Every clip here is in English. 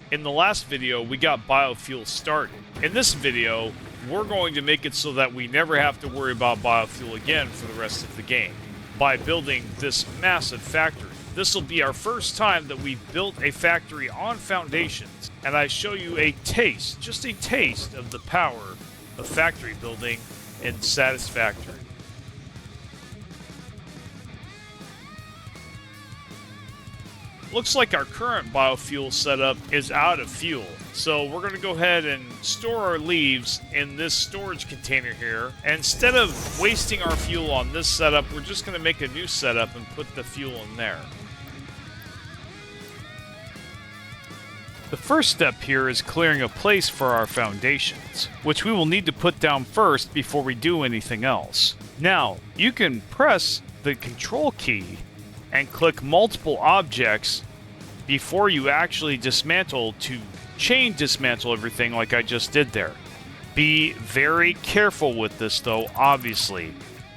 In the last video, we got biofuel started. In this video, we're going to make it so that we never have to worry about biofuel again for the rest of the game by building this massive factory. This will be our first time that we've built a factory on foundations, and I show you a taste, just a taste of the power of factory building in Satisfactory. Looks like our current biofuel setup is out of fuel. So we're going to go ahead and store our leaves in this storage container here. And instead of wasting our fuel on this setup, we're just going to make a new setup and put the fuel in there. The first step here is clearing a place for our foundations, which we will need to put down first before we do anything else. Now, you can press the control key and click multiple objects before you actually dismantle to chain dismantle everything like I just did there. Be very careful with this though, obviously,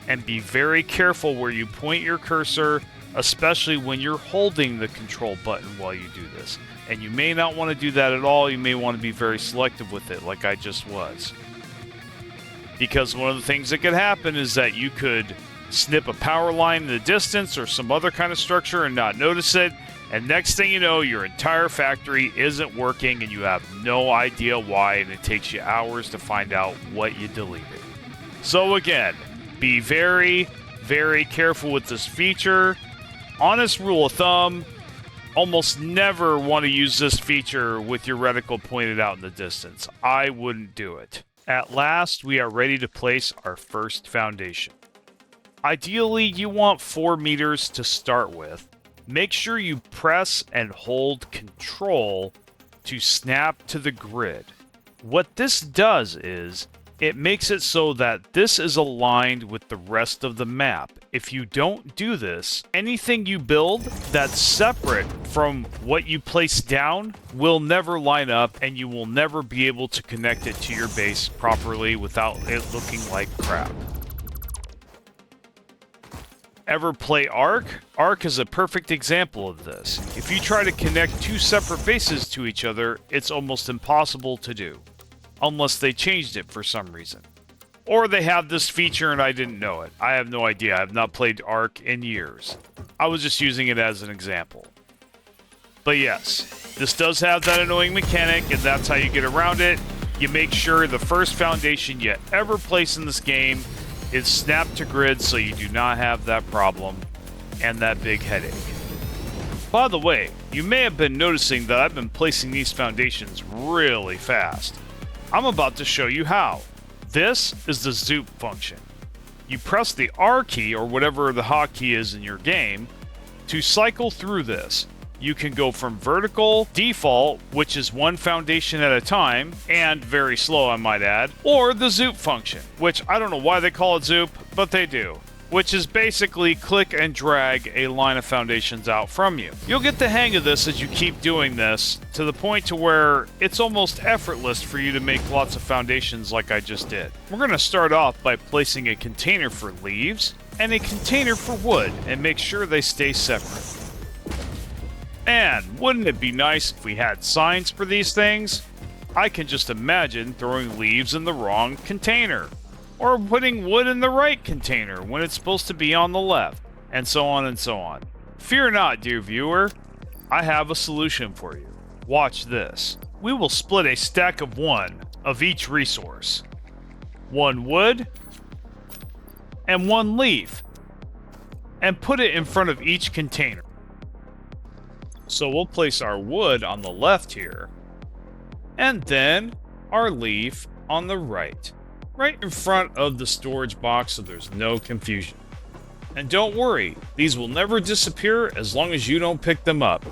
and be very careful where you point your cursor, especially when you're holding the control button while you do this. And you may not want to do that at all. You may want to be very selective with it like I just was. Because one of the things that could happen is that you could snip a power line in the distance or some other kind of structure and not notice it, and next thing you know, your entire factory isn't working and you have no idea why, and it takes you hours to find out what you deleted. So again, be very, very careful with this feature. Honest rule of thumb, almost never want to use this feature with your reticle pointed out in the distance. I wouldn't do it. At last, we are ready to place our first foundation. Ideally, you want 4 meters to start with. Make sure you press and hold Control to snap to the grid. What this does is, it makes it so that this is aligned with the rest of the map. If you don't do this, anything you build that's separate from what you place down will never line up, and you will never be able to connect it to your base properly without it looking like crap. Ever play Ark? Ark is a perfect example of this. If you try to connect 2 separate bases to each other, it's almost impossible to do. Unless they changed it for some reason. Or they have this feature and I didn't know it. I have no idea. I have not played Ark in years. I was just using it as an example. But yes, this does have that annoying mechanic, and that's how you get around it. You make sure the first foundation you ever place in this game is snapped to grid so you do not have that problem and that big headache. By the way, you may have been noticing that I've been placing these foundations really fast. I'm about to show you how. This is the zoop function. You press the R key, or whatever the hotkey is in your game, to cycle through this. You can go from vertical, default, which is 1 foundation at a time, and very slow I might add, or the zoop function, which I don't know why they call it zoop, but they do, which is basically click and drag a line of foundations out from you. You'll get the hang of this as you keep doing this, to the point to where it's almost effortless for you to make lots of foundations like I just did. We're going to start off by placing a container for leaves and a container for wood, and make sure they stay separate. And wouldn't it be nice if we had signs for these things? I can just imagine throwing leaves in the wrong container, or putting wood in the right container when it's supposed to be on the left, and so on and so on. Fear not, dear viewer, I have a solution for you. Watch this. We will split a stack of 1 of each resource. 1 wood, and 1 leaf, and put it in front of each container. So we'll place our wood on the left here, and then our leaf on the right in front of the storage box so there's no confusion. And don't worry, these will never disappear as long as you don't pick them up,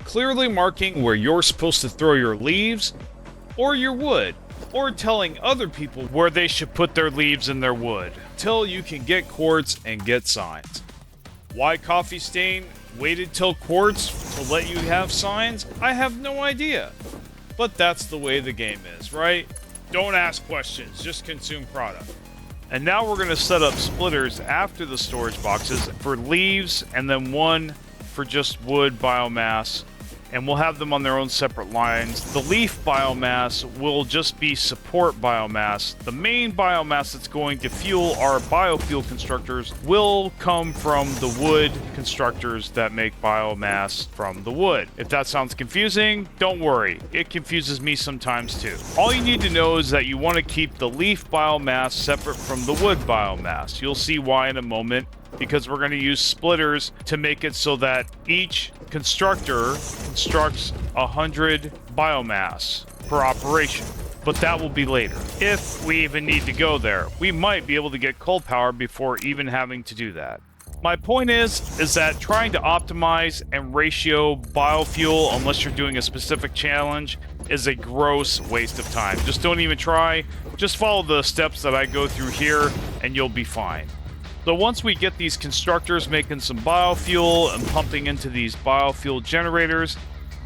clearly marking where you're supposed to throw your leaves or your wood, or telling other people where they should put their leaves and their wood, till you can get quartz and get signs. Why Coffee Stain waited till quartz to let you have signs? I have no idea. But that's the way the game is, right? Don't ask questions, just consume product. And now we're going to set up splitters after the storage boxes for leaves, and then 1 for just wood, biomass, and we'll have them on their own separate lines. The leaf biomass will just be support biomass. The main biomass that's going to fuel our biofuel constructors will come from the wood constructors that make biomass from the wood. If that sounds confusing, don't worry. It confuses me sometimes too. All you need to know is that you want to keep the leaf biomass separate from the wood biomass. You'll see why in a moment, because we're going to use splitters to make it so that each constructor constructs 100 biomass per operation. But that will be later. If we even need to go there, we might be able to get coal power before even having to do that. My point is that trying to optimize and ratio biofuel, unless you're doing a specific challenge, is a gross waste of time. Just don't even try. Just follow the steps that I go through here, and you'll be fine. So once we get these constructors making some biofuel and pumping into these biofuel generators,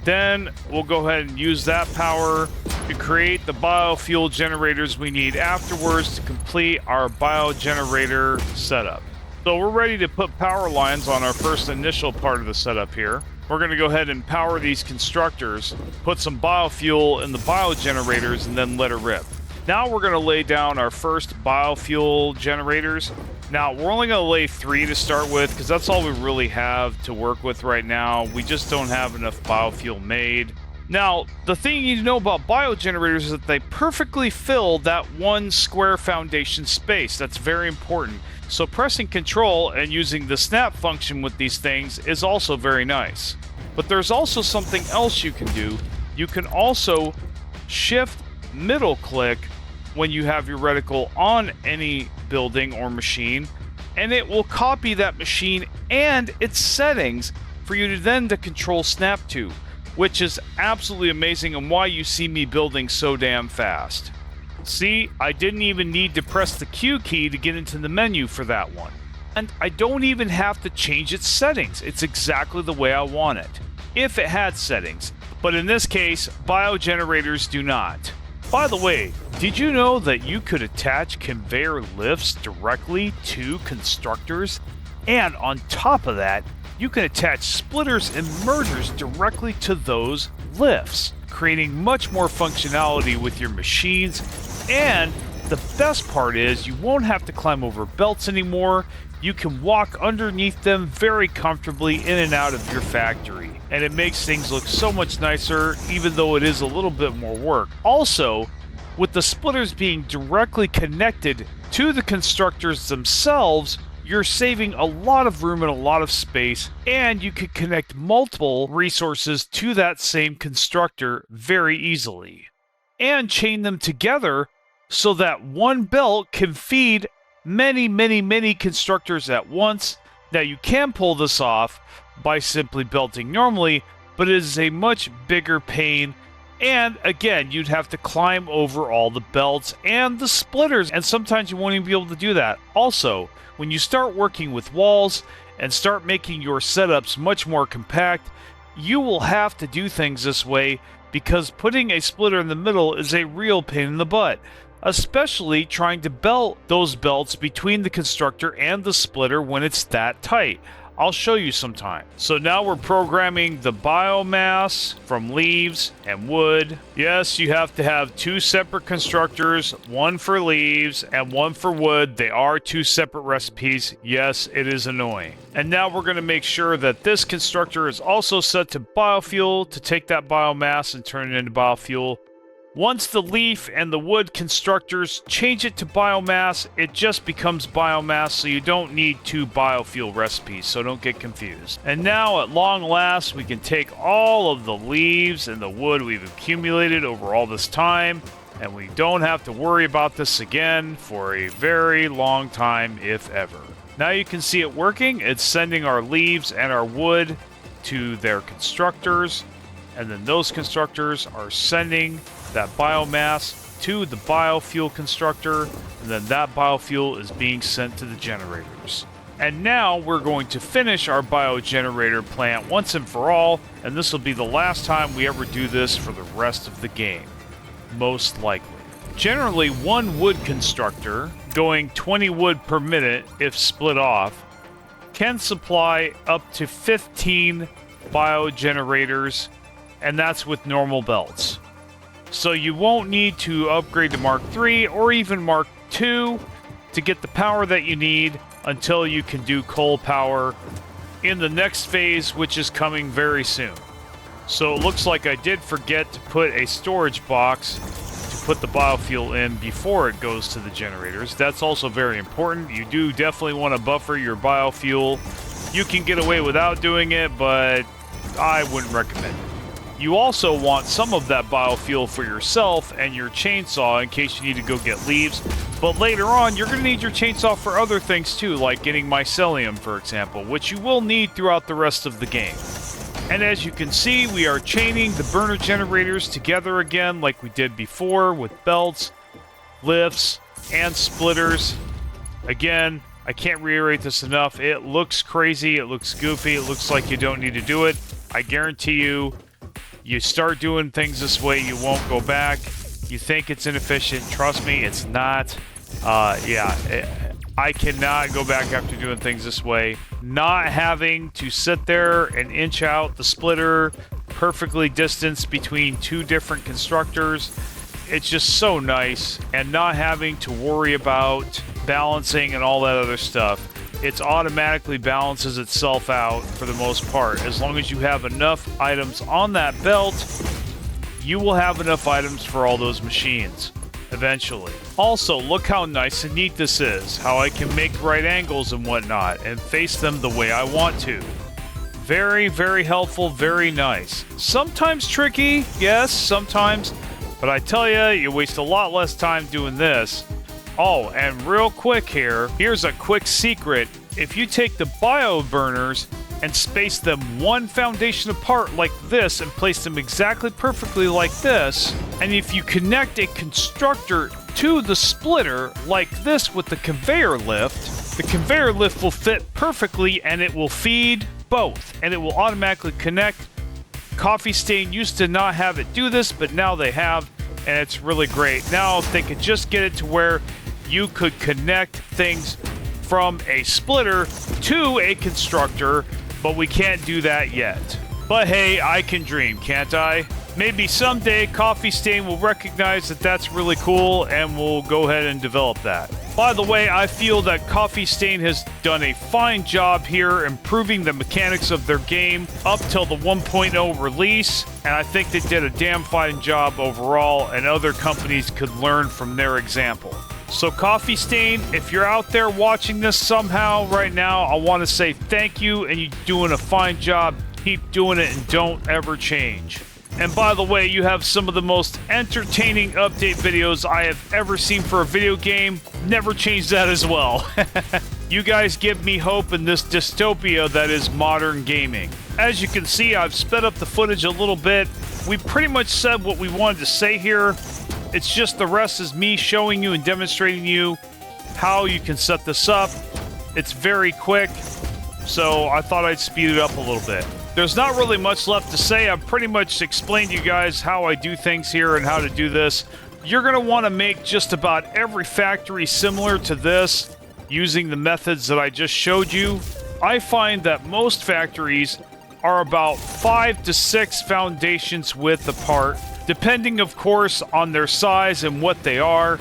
then we'll go ahead and use that power to create the biofuel generators we need afterwards to complete our biogenerator setup. So we're ready to put power lines on our first initial part of the setup here. We're going to go ahead and power these constructors, put some biofuel in the biogenerators, and then let it rip. Now we're going to lay down our first biofuel generators. Now, we're only going to lay 3 to start with, because that's all we really have to work with right now. We just don't have enough biofuel made. Now, the thing you need to know about biogenerators is that they perfectly fill that 1 square foundation space. That's very important. So pressing Control and using the snap function with these things is also very nice. But there's also something else you can do. You can also shift middle click when you have your reticle on any building or machine, and it will copy that machine and its settings for you to then to control snap to, which is absolutely amazing and why you see me building so damn fast. See, I didn't even need to press the Q key to get into the menu for that one. And I don't even have to change its settings. It's exactly the way I want it, if it had settings. But in this case, biogenerators do not. By the way, did you know that you could attach conveyor lifts directly to constructors? And on top of that, you can attach splitters and mergers directly to those lifts, creating much more functionality with your machines. And the best part is you won't have to climb over belts anymore. You can walk underneath them very comfortably in and out of your factory. And it makes things look so much nicer, even though it is a little bit more work. Also, with the splitters being directly connected to the constructors themselves, you're saving a lot of room and a lot of space, and you can connect multiple resources to that same constructor very easily. And chain them together so that one belt can feed many constructors at once. Now, you can pull this off by simply belting normally, but it is a much bigger pain, and again, you'd have to climb over all the belts and the splitters, and sometimes you won't even be able to do that. Also, when you start working with walls and start making your setups much more compact, you will have to do things this way, because putting a splitter in the middle is a real pain in the butt, especially trying to belt those belts between the constructor and the splitter when it's that tight. I'll show you sometime. So now we're programming the biomass from leaves and wood. Yes, you have to have 2 separate constructors, one for leaves and one for wood. They are 2 separate recipes. Yes, it is annoying. And now we're going to make sure that this constructor is also set to biofuel to take that biomass and turn it into biofuel. Once the leaf and the wood constructors change it to biomass, it just becomes biomass, so you don't need 2 biofuel recipes, so don't get confused. And now, at long last, we can take all of the leaves and the wood we've accumulated over all this time, and we don't have to worry about this again for a very long time, if ever. Now you can see it working. It's sending our leaves and our wood to their constructors, and then those constructors are sending that biomass to the biofuel constructor, and then that biofuel is being sent to the generators. And now we're going to finish our biogenerator plant once and for all, and this will be the last time we ever do this for the rest of the game, most likely. Generally, one wood constructor, going 20 wood per minute if split off, can supply up to 15 biogenerators and that's with normal belts. So you won't need to upgrade to Mark III or even Mark II to get the power that you need until you can do coal power in the next phase, which is coming very soon. So it looks like I did forget to put a storage box to put the biofuel in before it goes to the generators. That's also very important. You do definitely want to buffer your biofuel. You can get away without doing it, but I wouldn't recommend it. You also want some of that biofuel for yourself and your chainsaw in case you need to go get leaves. But later on, you're going to need your chainsaw for other things too, like getting mycelium, for example, which you will need throughout the rest of the game. And as you can see, we are chaining the burner generators together again like we did before with belts, lifts, and splitters. Again, I can't reiterate this enough. It looks crazy, it looks goofy, it looks like you don't need to do it. I guarantee you, you start doing things this way, you won't go back. You think it's inefficient, trust me, it's not. I cannot go back after doing things this way. Not having to sit there and inch out the splitter perfectly distanced between two different constructors. It's just so nice. And not having to worry about balancing and all that other stuff. It automatically balances itself out for the most part. As long as you have enough items on that belt, you will have enough items for all those machines eventually. Also, look how nice and neat this is. How I can make right angles and whatnot and face them the way I want to. Very, very helpful, very nice. Sometimes tricky, yes, sometimes. But I tell you, you waste a lot less time doing this. Oh, and real quick here, here's a quick secret. If you take the bio burners and space them one foundation apart like this and place them exactly perfectly like this, and if you connect a constructor to the splitter like this with the conveyor lift, the conveyor lift will fit perfectly and it will feed both, and it will automatically connect. Coffee Stain used to not have it do this, but now they have, and it's really great. Now, if they could just get it to where you could connect things from a splitter to a constructor, but we can't do that yet. But hey, I can dream, can't I? Maybe someday Coffee Stain will recognize that that's really cool and we'll go ahead and develop that. By the way, I feel that Coffee Stain has done a fine job here improving the mechanics of their game up till the 1.0 release, and I think they did a damn fine job overall, and other companies could learn from their example. So Coffee Stain, if you're out there watching this somehow right now, I want to say thank you, and you're doing a fine job. Keep doing it and don't ever change. And by the way, you have some of the most entertaining update videos I have ever seen for a video game. Never change that as well. You guys give me hope in this dystopia that is modern gaming. As you can see, I've sped up the footage a little bit. We pretty much said what we wanted to say here. It's just the rest is me showing you and demonstrating you how you can set this up. It's very quick, so I thought I'd speed it up a little bit. There's not really much left to say. I've pretty much explained to you guys how I do things here and how to do this. You're going to want to make just about every factory similar to this using the methods that I just showed you. I find that most factories are about 5 to 6 foundations width apart, depending, of course, on their size and what they are.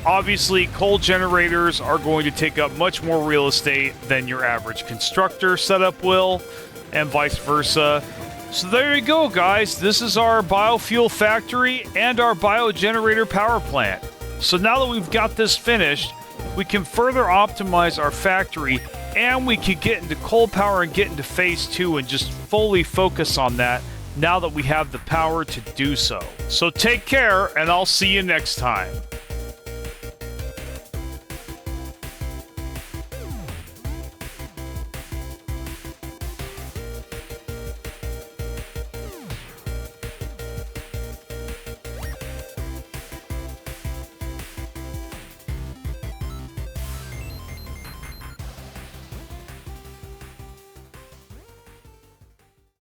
Obviously, coal generators are going to take up much more real estate than your average constructor setup will, and vice versa. So there you go, guys. This is our biofuel factory and our biogenerator power plant. So now that we've got this finished, we can further optimize our factory, and we can get into coal power and get into phase 2 and just fully focus on that now that we have the power to do so. So take care, and I'll see you next time.